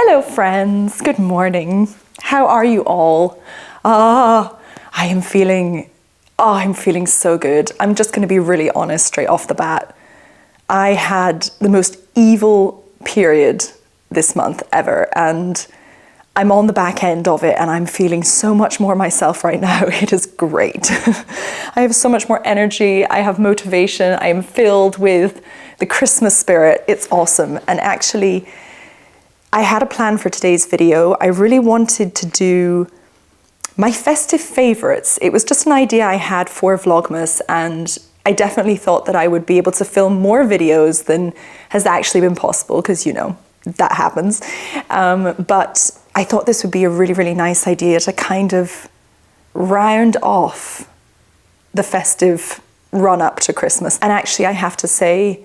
Hello friends, good morning. How are you all? I'm feeling so good. I'm just going to be really honest straight off the bat. I had the most evil period this month ever, and I'm on the back end of it and I'm feeling so much more myself right now. It is great. I have so much more energy. I have motivation. I am filled with the Christmas spirit. It's awesome. And actually, I had a plan for today's video. I really wanted to do my festive favorites. It was just an idea I had for Vlogmas, and I definitely thought that I would be able to film more videos than has actually been possible, because you know, that happens. But I thought this would be a really, really nice idea to kind of round off the festive run up to Christmas. And actually, I have to say,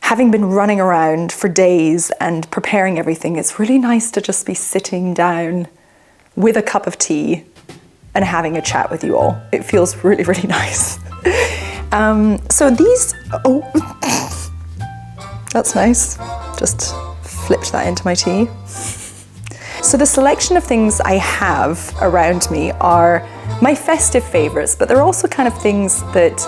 having been running around for days and preparing everything, it's really nice to just be sitting down with a cup of tea and having a chat with you all. It feels really, really nice. So these, that's nice. Just flipped that into my tea. So the selection of things I have around me are my festive favorites, but they're also kind of things that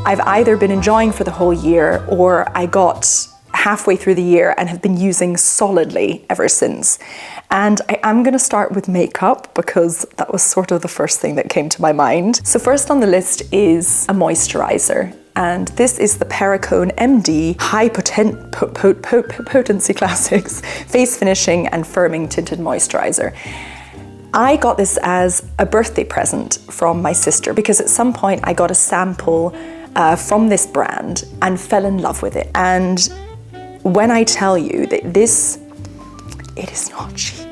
I've either been enjoying for the whole year or I got halfway through the year and have been using solidly ever since. And I am going to start with makeup because that was sort of the first thing that came to my mind. So first on the list is a moisturizer. And this is the Perricone MD High Potency Classics Face Finishing and Firming Tinted Moisturizer. I got this as a birthday present from my sister because at some point I got a sample from this brand and fell in love with it. And when I tell you that it is not cheap,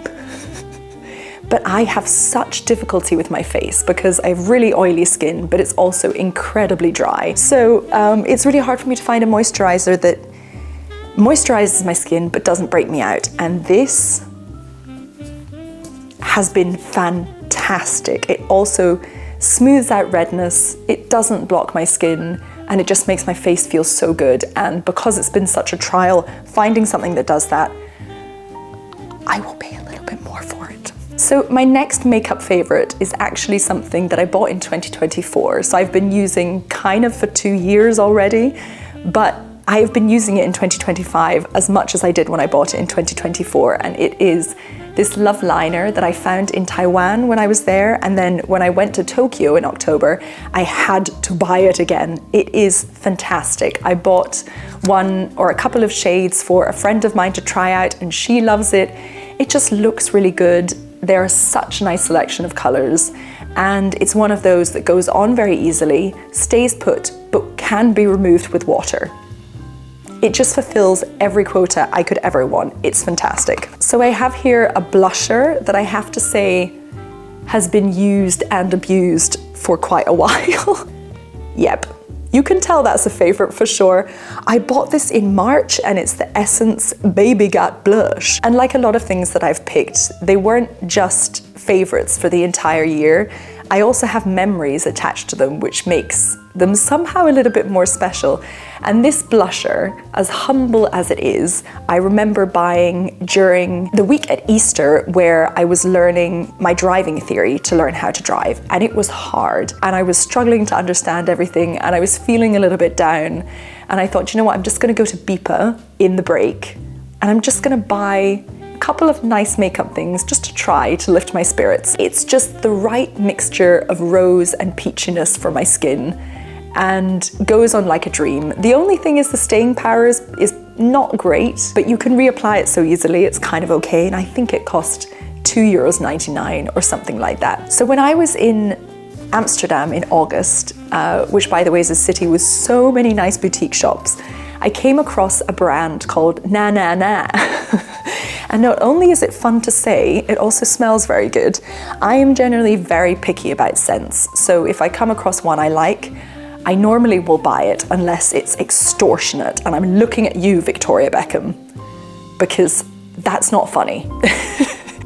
but I have such difficulty with my face because I have really oily skin, but it's also incredibly dry. So it's really hard for me to find a moisturizer that moisturizes my skin but doesn't break me out. And this has been fantastic. It also smooths out redness, it doesn't block my skin, and it just makes my face feel so good. And because it's been such a trial, finding something that does that, I will pay a little bit more for it. So my next makeup favorite is actually something that I bought in 2024. So I've been using kind of for 2 years already, but I've been using it in 2025 as much as I did when I bought it in 2024. And it is this love liner that I found in Taiwan when I was there. And then when I went to Tokyo in October, I had to buy it again. It is fantastic. I bought one or a couple of shades for a friend of mine to try out and she loves it. It just looks really good. There are such a nice selection of colors. And it's one of those that goes on very easily, stays put, but can be removed with water. It just fulfills every quota I could ever want. It's fantastic. So I have here a blusher that I have to say has been used and abused for quite a while. Yep, you can tell that's a favorite for sure. I bought this in March and it's the Essence Baby Got Blush. And like a lot of things that I've picked, they weren't just favorites for the entire year. I also have memories attached to them, which makes them somehow a little bit more special. And this blusher, as humble as it is, I remember buying during the week at Easter where I was learning my driving theory to learn how to drive. And it was hard and I was struggling to understand everything and I was feeling a little bit down. And I thought, you know what, I'm just gonna go to Bipa in the break and I'm just gonna buy couple of nice makeup things just to try to lift my spirits. It's just the right mixture of rose and peachiness for my skin and goes on like a dream. The only thing is the staying power is not great, but you can reapply it so easily. It's kind of okay. And I think it cost €2.99 or something like that. So when I was in Amsterdam in August, which by the way is a city with so many nice boutique shops, I came across a brand called Na Na Na. And not only is it fun to say, it also smells very good. I am generally very picky about scents. So if I come across one I like, I normally will buy it unless it's extortionate. And I'm looking at you, Victoria Beckham, because that's not funny.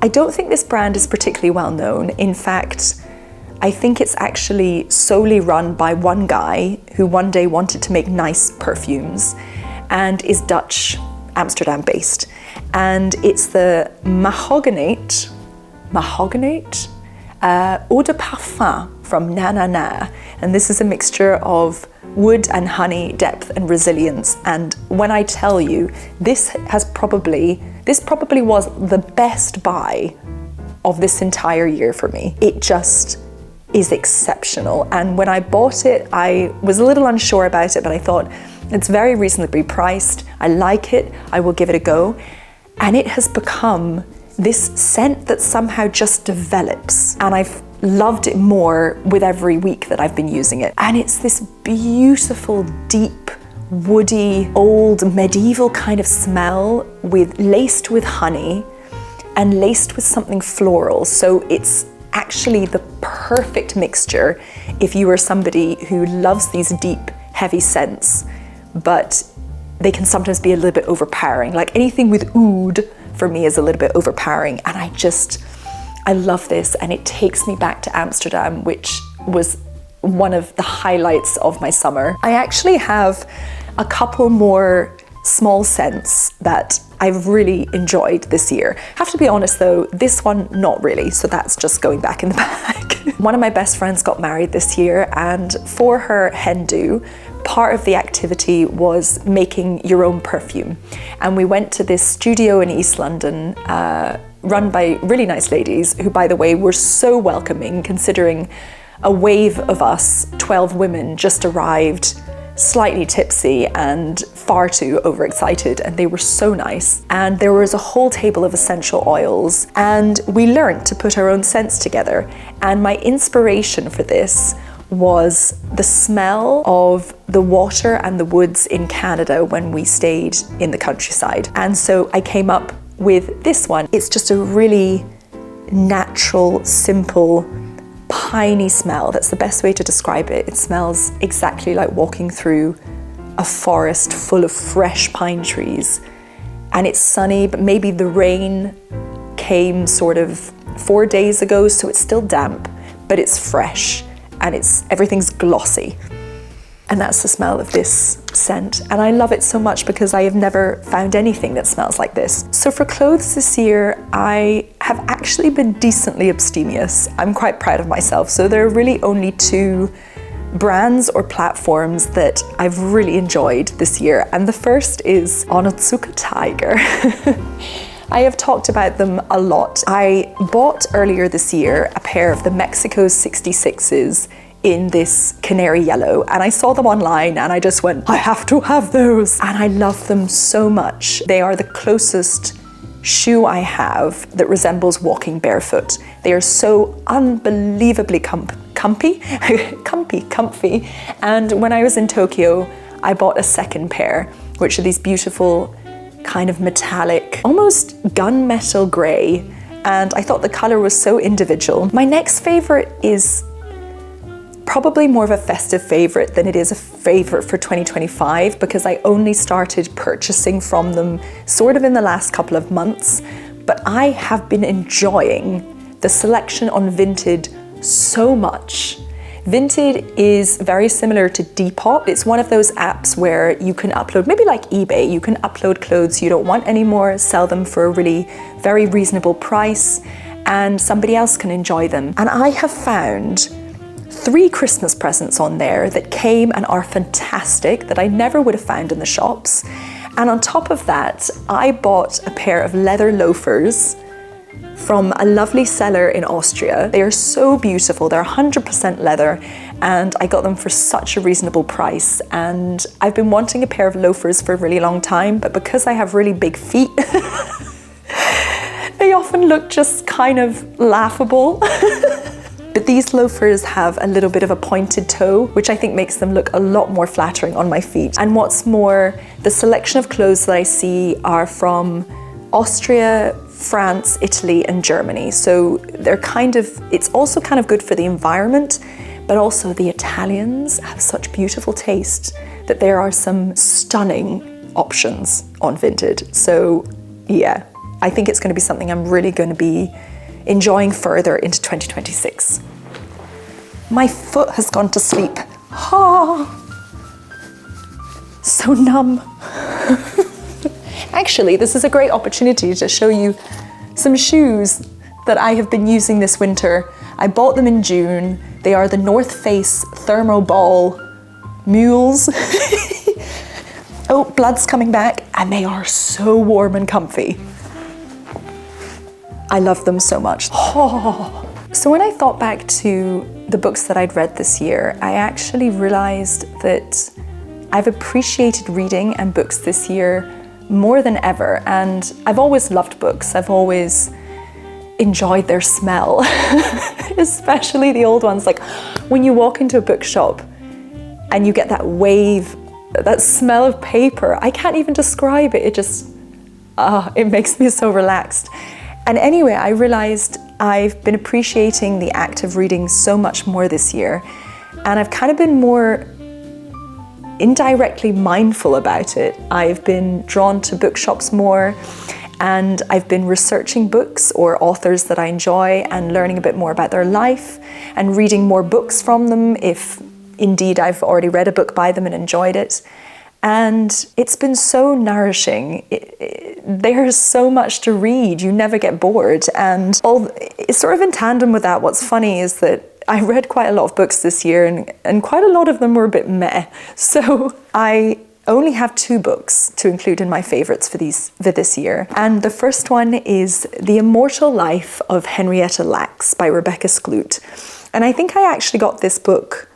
I don't think this brand is particularly well known. In fact, I think it's actually solely run by one guy who one day wanted to make nice perfumes and is Dutch, Amsterdam based. and it's the Mahoganate Eau de Parfum from Na Na Na. And this is a mixture of wood and honey, depth and resilience. And when I tell you, this probably was the best buy of this entire year for me. It just is exceptional. And when I bought it, I was a little unsure about it, but I thought it's very reasonably priced. I like it, I will give it a go. And it has become this scent that somehow just develops. And I've loved it more with every week that I've been using it. And it's this beautiful, deep, woody, old, medieval kind of smell laced with honey and laced with something floral. So it's actually the perfect mixture if you are somebody who loves these deep, heavy scents, but they can sometimes be a little bit overpowering. Like anything with oud for me is a little bit overpowering, and I love this, and it takes me back to Amsterdam, which was one of the highlights of my summer. I actually have a couple more small scents that I've really enjoyed this year. Have to be honest though, this one not really, so that's just going back in the bag. One of my best friends got married this year, and for her hen do, part of the activity was making your own perfume. And we went to this studio in East London, run by really nice ladies who, by the way, were so welcoming, considering a wave of us, 12 women, just arrived slightly tipsy and far too overexcited, and they were so nice. And there was a whole table of essential oils, and we learned to put our own scents together. And my inspiration for this was the smell of the water and the woods in Canada when we stayed in the countryside. And so I came up with this one. It's just a really natural, simple, piney smell. That's the best way to describe it. It smells exactly like walking through a forest full of fresh pine trees. And it's sunny, but maybe the rain came sort of 4 days ago, so it's still damp, but it's fresh and everything's glossy. And that's the smell of this scent. And I love it so much because I have never found anything that smells like this. So for clothes this year, I have actually been decently abstemious. I'm quite proud of myself. So there are really only 2 brands or platforms that I've really enjoyed this year. And the first is Onitsuka Tiger. I have talked about them a lot. I bought earlier this year a pair of the Mexico 66s in this canary yellow, and I saw them online and I just went, I have to have those. And I love them so much. They are the closest shoe I have that resembles walking barefoot. They are so unbelievably comfy. And when I was in Tokyo, I bought a second pair, which are these beautiful kind of metallic, almost gunmetal gray. And I thought the color was so individual. My next favorite is probably more of a festive favorite than it is a favorite for 2025, because I only started purchasing from them sort of in the last couple of months, but I have been enjoying the selection on Vinted so much. Vinted is very similar to Depop. It's one of those apps where you can upload, maybe like eBay, you can upload clothes you don't want anymore, sell them for a really very reasonable price, and somebody else can enjoy them. And I have found 3 Christmas presents on there that came and are fantastic that I never would have found in the shops. And on top of that, I bought a pair of leather loafers from a lovely seller in Austria. They are so beautiful. They're 100% leather, and I got them for such a reasonable price. And I've been wanting a pair of loafers for a really long time, but because I have really big feet, they often look just kind of laughable. But these loafers have a little bit of a pointed toe, which I think makes them look a lot more flattering on my feet. And what's more, the selection of clothes that I see are from Austria, France, Italy, and Germany. So they're it's also kind of good for the environment, but also the Italians have such beautiful taste that there are some stunning options on Vinted. So yeah, I think it's going to be something I'm really going to be enjoying further into 2026. My foot has gone to sleep. So numb. Actually, this is a great opportunity to show you some shoes that I have been using this winter. I bought them in June. They are the North Face Thermoball Mules. Oh, blood's coming back, and they are so warm and comfy. I love them so much. Oh. So when I thought back to the books that I'd read this year, I actually realized that I've appreciated reading and books this year more than ever. And I've always loved books. I've always enjoyed their smell, especially the old ones. Like when you walk into a bookshop and you get that wave, that smell of paper, I can't even describe it. It just, it makes me so relaxed. And anyway, I realized I've been appreciating the act of reading so much more this year. And I've kind of been more indirectly mindful about it. I've been drawn to bookshops more, and I've been researching books or authors that I enjoy and learning a bit more about their life and reading more books from them if indeed I've already read a book by them and enjoyed it. And it's been so nourishing. There's so much to read, you never get bored. And it's sort of in tandem with that, what's funny is that I read quite a lot of books this year and quite a lot of them were a bit meh. So I only have 2 books to include in my favorites for this year. And the first one is The Immortal Life of Henrietta Lacks by Rebecca Skloot. And I think I actually got this book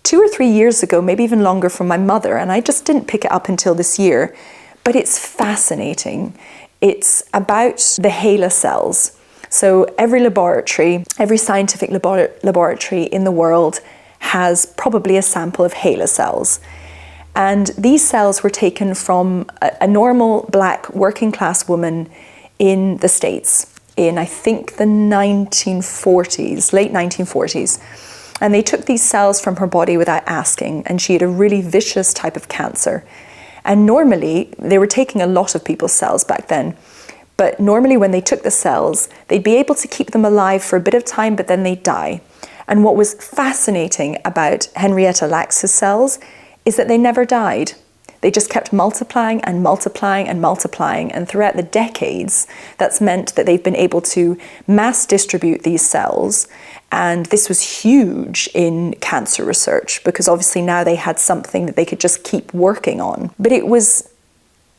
2 or 3 years ago, maybe even longer, from my mother, and I just didn't pick it up until this year. But it's fascinating. It's about the HeLa cells. So every laboratory, every scientific laboratory in the world has probably a sample of HeLa cells. And these cells were taken from a normal black working class woman in the States in, I think, the 1940s, late 1940s. And they took these cells from her body without asking, and she had a really vicious type of cancer. And normally, they were taking a lot of people's cells back then, but normally when they took the cells, they'd be able to keep them alive for a bit of time, but then they'd die. And what was fascinating about Henrietta Lacks' cells is that they never died. They just kept multiplying and multiplying and multiplying, and throughout the decades, that's meant that they've been able to mass distribute these cells. And this was huge in cancer research because obviously now they had something that they could just keep working on. But it was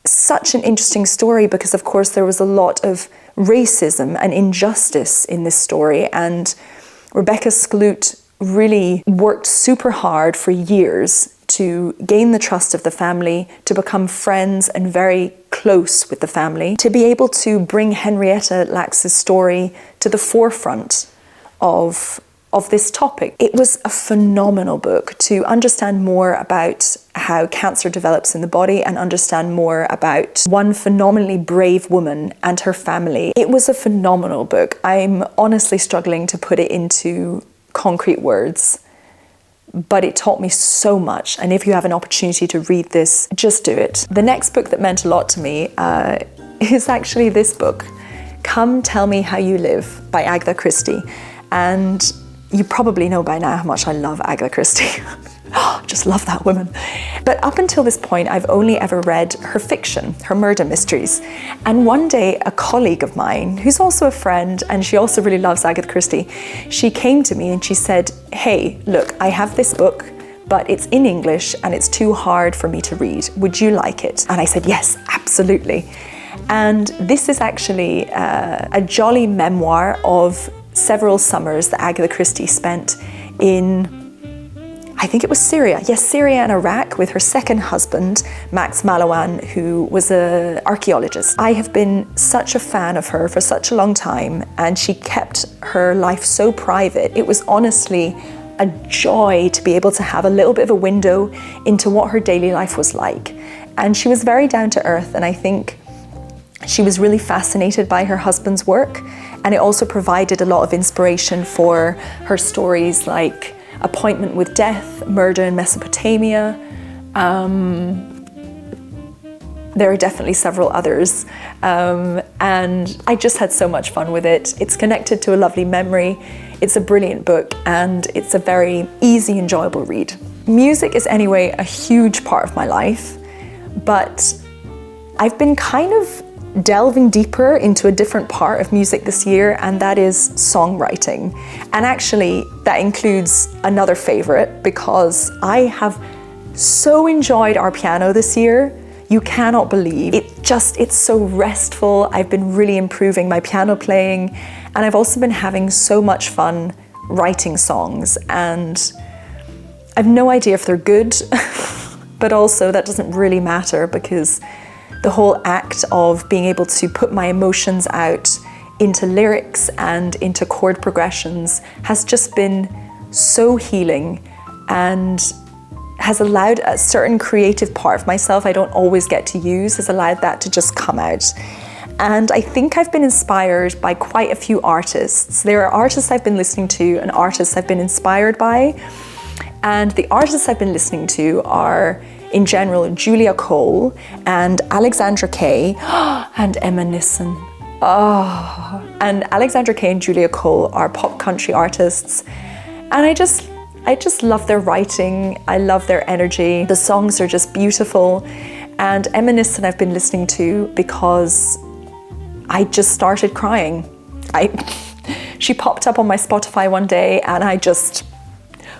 such an interesting story because, of course, there was a lot of racism and injustice in this story. And Rebecca Skloot really worked super hard for years to gain the trust of the family, to become friends and very close with the family, to be able to bring Henrietta Lacks' story to the forefront of this topic. It was a phenomenal book to understand more about how cancer develops in the body and understand more about one phenomenally brave woman and her family. It was a phenomenal book. I'm honestly struggling to put it into concrete words, but it taught me so much. And if you have an opportunity to read this, just do it. The next book that meant a lot to me is actually this book, Come Tell Me How You Live by Agatha Christie. And you probably know by now how much I love Agatha Christie. Just love that woman. But up until this point, I've only ever read her fiction, her murder mysteries. And one day, a colleague of mine, who's also a friend, and she also really loves Agatha Christie, she came to me and she said, hey, look, I have this book, but it's in English and it's too hard for me to read. Would you like it? And I said, yes, absolutely. And this is actually a jolly memoir of several summers that Agatha Christie spent in, I think it was Syria. Yes, Syria and Iraq with her second husband, Max Malawan, who was an archaeologist. I have been such a fan of her for such a long time, and she kept her life so private. It was honestly a joy to be able to have a little bit of a window into what her daily life was like. And she was very down to earth, and I think she was really fascinated by her husband's work, and it also provided a lot of inspiration for her stories like Appointment with Death, Murder in Mesopotamia. There are definitely several others, and I just had so much fun with it. It's connected to a lovely memory. It's a brilliant book, and it's a very easy, enjoyable read. Music is anyway a huge part of my life, but I've been kind of delving deeper into a different part of music this year, and that is songwriting. And actually, that includes another favorite, because I have so enjoyed our piano this year. You cannot believe it's so restful. I've been really improving my piano playing, and I've also been having so much fun writing songs, and I've no idea if they're good, but also that doesn't really matter, because the whole act of being able to put my emotions out into lyrics and into chord progressions has just been so healing, and has allowed a certain creative part of myself I don't always get to use, has allowed that to just come out. And I think I've been inspired by quite a few artists. There are artists I've been listening to and artists I've been inspired by. And the artists I've been listening to are, in general, Julia Cole and Alexandra Kay and Emma Nissen. And Alexandra Kay and Julia Cole are pop country artists. And I just love their writing. I love their energy. The songs are just beautiful. And Emma Nissen I've been listening to because I just started crying. She popped up on my Spotify one day and I just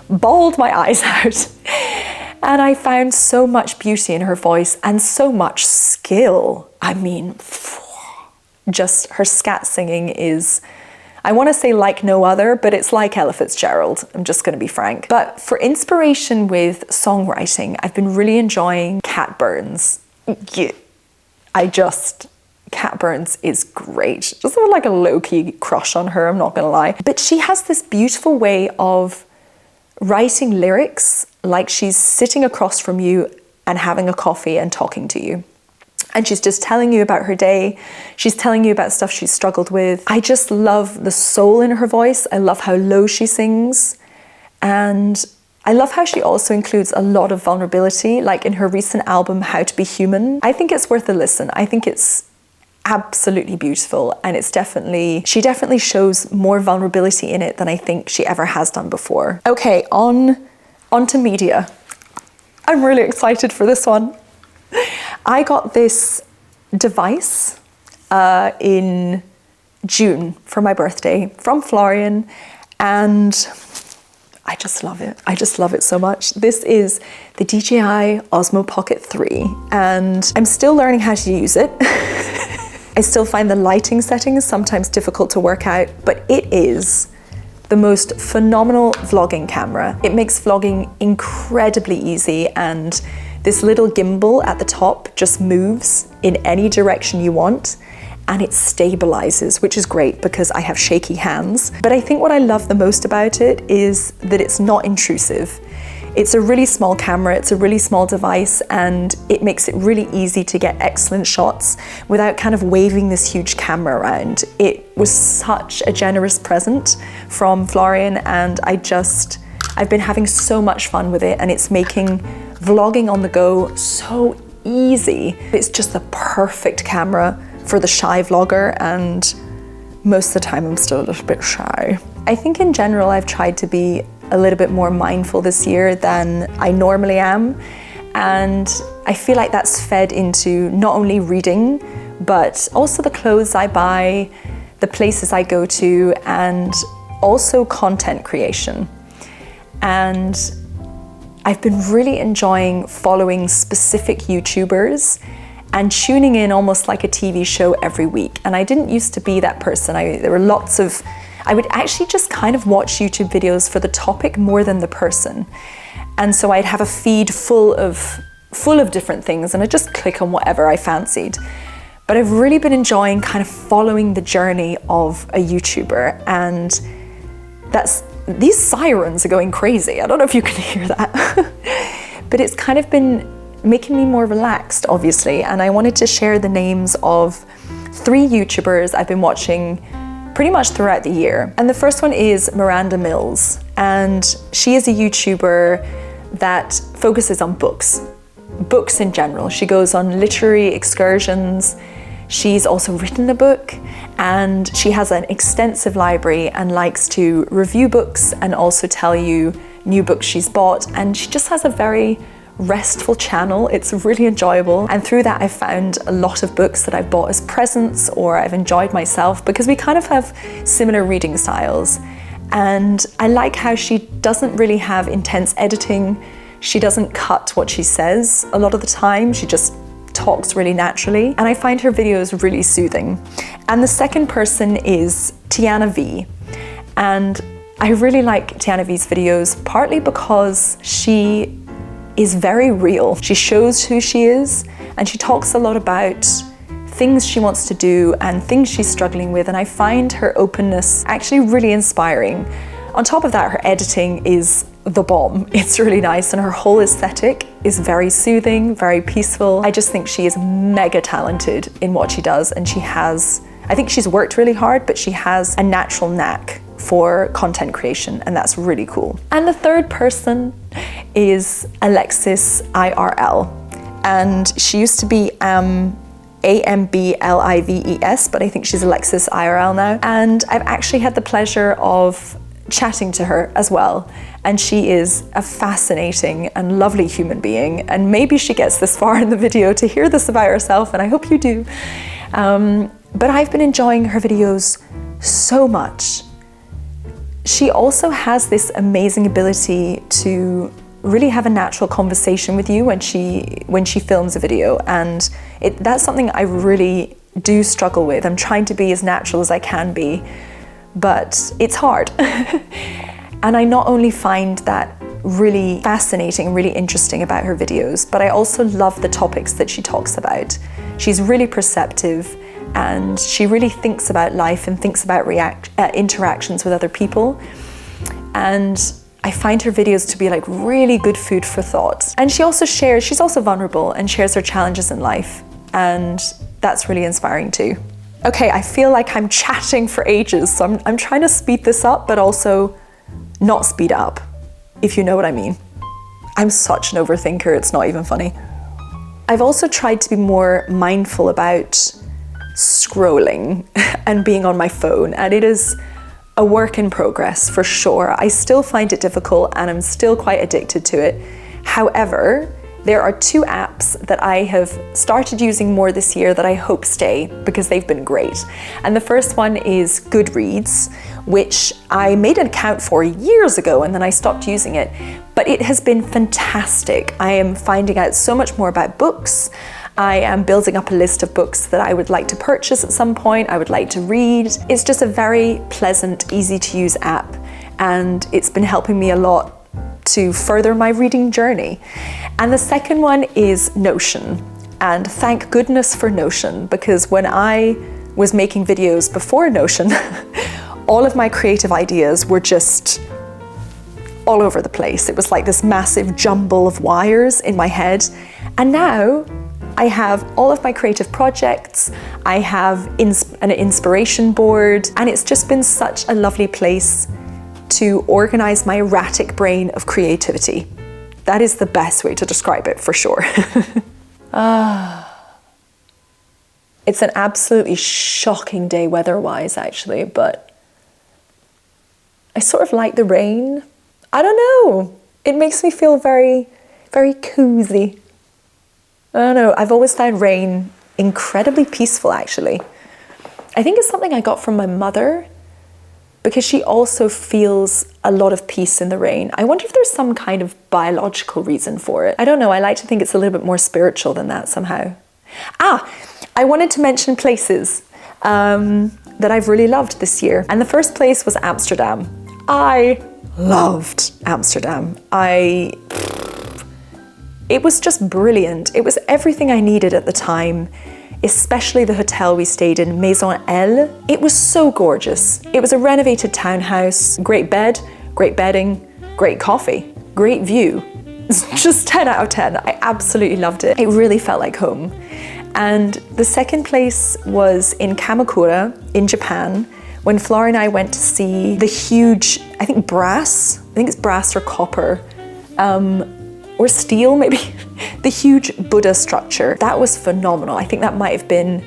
bawled my eyes out. And I found so much beauty in her voice and so much skill. I mean, just her scat singing is, I want to say like no other, but it's like Ella Fitzgerald. I'm just going to be frank. But for inspiration with songwriting, I've been really enjoying Cat Burns. Yeah, Cat Burns is great. Just have like a low-key crush on her, I'm not going to lie. But she has this beautiful way of writing lyrics like she's sitting across from you and having a coffee and talking to you. And she's just telling you about her day. She's telling you about stuff she's struggled with. I just love the soul in her voice. I love how low she sings. And I love how she also includes a lot of vulnerability, like in her recent album, How to Be Human. I think it's worth a listen. I think it's absolutely beautiful, and she definitely shows more vulnerability in it than I think she ever has done before. Okay, on to media. I'm really excited for this one. I got this device in June for my birthday from Florian, and I just love it. I just love it so much. This is the DJI Osmo Pocket 3, and I'm still learning how to use it. I still find the lighting settings sometimes difficult to work out, but it is the most phenomenal vlogging camera. It makes vlogging incredibly easy, and this little gimbal at the top just moves in any direction you want, and it stabilizes, which is great because I have shaky hands. But I think what I love the most about it is that it's not intrusive. It's a really small camera, it's a really small device, and it makes it really easy to get excellent shots without kind of waving this huge camera around. It was such a generous present from Florian, and I've been having so much fun with it, and it's making vlogging on the go so easy. It's just the perfect camera for the shy vlogger, and most of the time I'm still a little bit shy. I think in general I've tried to be a little bit more mindful this year than I normally am, and I feel like that's fed into not only reading but also the clothes I buy, the places I go to, and also content creation. And I've been really enjoying following specific YouTubers and tuning in almost like a TV show every week. And I didn't used to be that person. I would actually just kind of watch YouTube videos for the topic more than the person. And so I'd have a feed full of different things, and I'd just click on whatever I fancied. But I've really been enjoying kind of following the journey of a YouTuber, and these sirens are going crazy. I don't know if you can hear that. But it's kind of been making me more relaxed, obviously. And I wanted to share the names of 3 YouTubers I've been watching pretty much throughout the year. And the first one is Miranda Mills, and she is a YouTuber that focuses on books in general. She goes on literary excursions. She's also written a book, and she has an extensive library and likes to review books and also tell you new books she's bought. And she just has a very restful channel. It's really enjoyable. And through that, I've found a lot of books that I've bought as presents or I've enjoyed myself, because we kind of have similar reading styles. And I like how she doesn't really have intense editing. She doesn't cut what she says a lot of the time. She just talks really naturally. And I find her videos really soothing. And the second person is Tiana V. And I really like Tiana V's videos, partly because she is very real. She shows who she is, and she talks a lot about things she wants to do and things she's struggling with, and I find her openness actually really inspiring. On top of that, her editing is the bomb. It's really nice, and her whole aesthetic is very soothing, very peaceful. I just think she is mega talented in what she does, and I think she's worked really hard, but she has a natural knack for content creation, and that's really cool. And the third person is Alexis IRL, and she used to be AMBLIVES, but I think she's Alexis IRL now. And I've actually had the pleasure of chatting to her as well. And she is a fascinating and lovely human being. And maybe she gets this far in the video to hear this about herself, and I hope you do. But I've been enjoying her videos so much. She also has this amazing ability to really have a natural conversation with you when she films a video, and that's something I really do struggle with. I'm trying to be as natural as I can be, but it's hard. And I not only find that really fascinating, really interesting about her videos, but I also love the topics that she talks about. She's really perceptive, and she really thinks about life and thinks about interactions with other people. And I find her videos to be like really good food for thought. And she's also vulnerable and shares her challenges in life. And that's really inspiring too. Okay, I feel like I'm chatting for ages, so I'm trying to speed this up, but also not speed up, if you know what I mean. I'm such an overthinker, it's not even funny. I've also tried to be more mindful about scrolling and being on my phone, and it is a work in progress for sure. I still find it difficult, and I'm still quite addicted to it. However, there are 2 apps that I have started using more this year that I hope stay, because they've been great. And the first one is Goodreads, which I made an account for years ago and then I stopped using it. But it has been fantastic. I am finding out so much more about books. I am building up a list of books that I would like to purchase at some point, I would like to read. It's just a very pleasant, easy to use app, and it's been helping me a lot to further my reading journey. And the second one is Notion. And thank goodness for Notion, because when I was making videos before Notion, all of my creative ideas were just all over the place. It was like this massive jumble of wires in my head. And now I have all of my creative projects, I have an inspiration board, and it's just been such a lovely place to organize my erratic brain of creativity. That is the best way to describe it, for sure. It's an absolutely shocking day weather-wise, actually, but I sort of like the rain. I don't know. It makes me feel very, very cozy. I don't know. I've always found rain incredibly peaceful, actually. I think it's something I got from my mother, because she also feels a lot of peace in the rain. I wonder if there's some kind of biological reason for it. I don't know. I like to think it's a little bit more spiritual than that somehow. I wanted to mention places that I've really loved this year. And the first place was Amsterdam. I loved Amsterdam. It was just brilliant. It was everything I needed at the time, especially the hotel we stayed in, Maison Elle. It was so gorgeous. It was a renovated townhouse, great bed, great bedding, great coffee, great view. It's just 10 out of 10. I absolutely loved it. It really felt like home. And the second place was in Kamakura in Japan, when Flora and I went to see the huge, I think it's brass or copper, or steel maybe, the huge Buddha structure. That was phenomenal. I think that might have been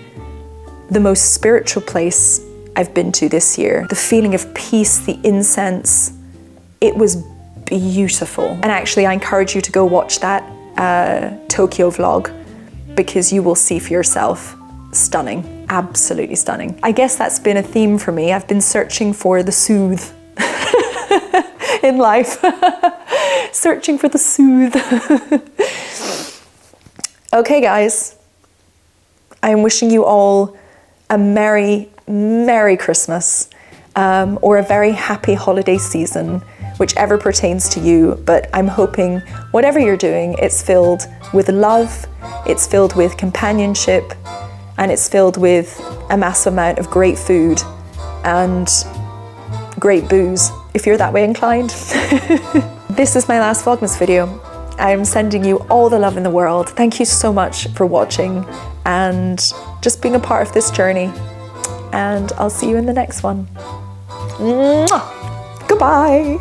the most spiritual place I've been to this year. The feeling of peace, the incense, it was beautiful. And actually I encourage you to go watch that Tokyo vlog, because you will see for yourself. Stunning, absolutely stunning. I guess that's been a theme for me. I've been searching for the soothe in life. Searching for the soothe. Okay guys, I'm wishing you all a Merry Christmas, or a very happy holiday season, whichever pertains to you. But I'm hoping whatever you're doing, it's filled with love, it's filled with companionship, and it's filled with a massive amount of great food and great booze, if you're that way inclined. This is my last Vlogmas video. I'm sending you all the love in the world. Thank you so much for watching and just being a part of this journey. And I'll see you in the next one. Mwah! Goodbye.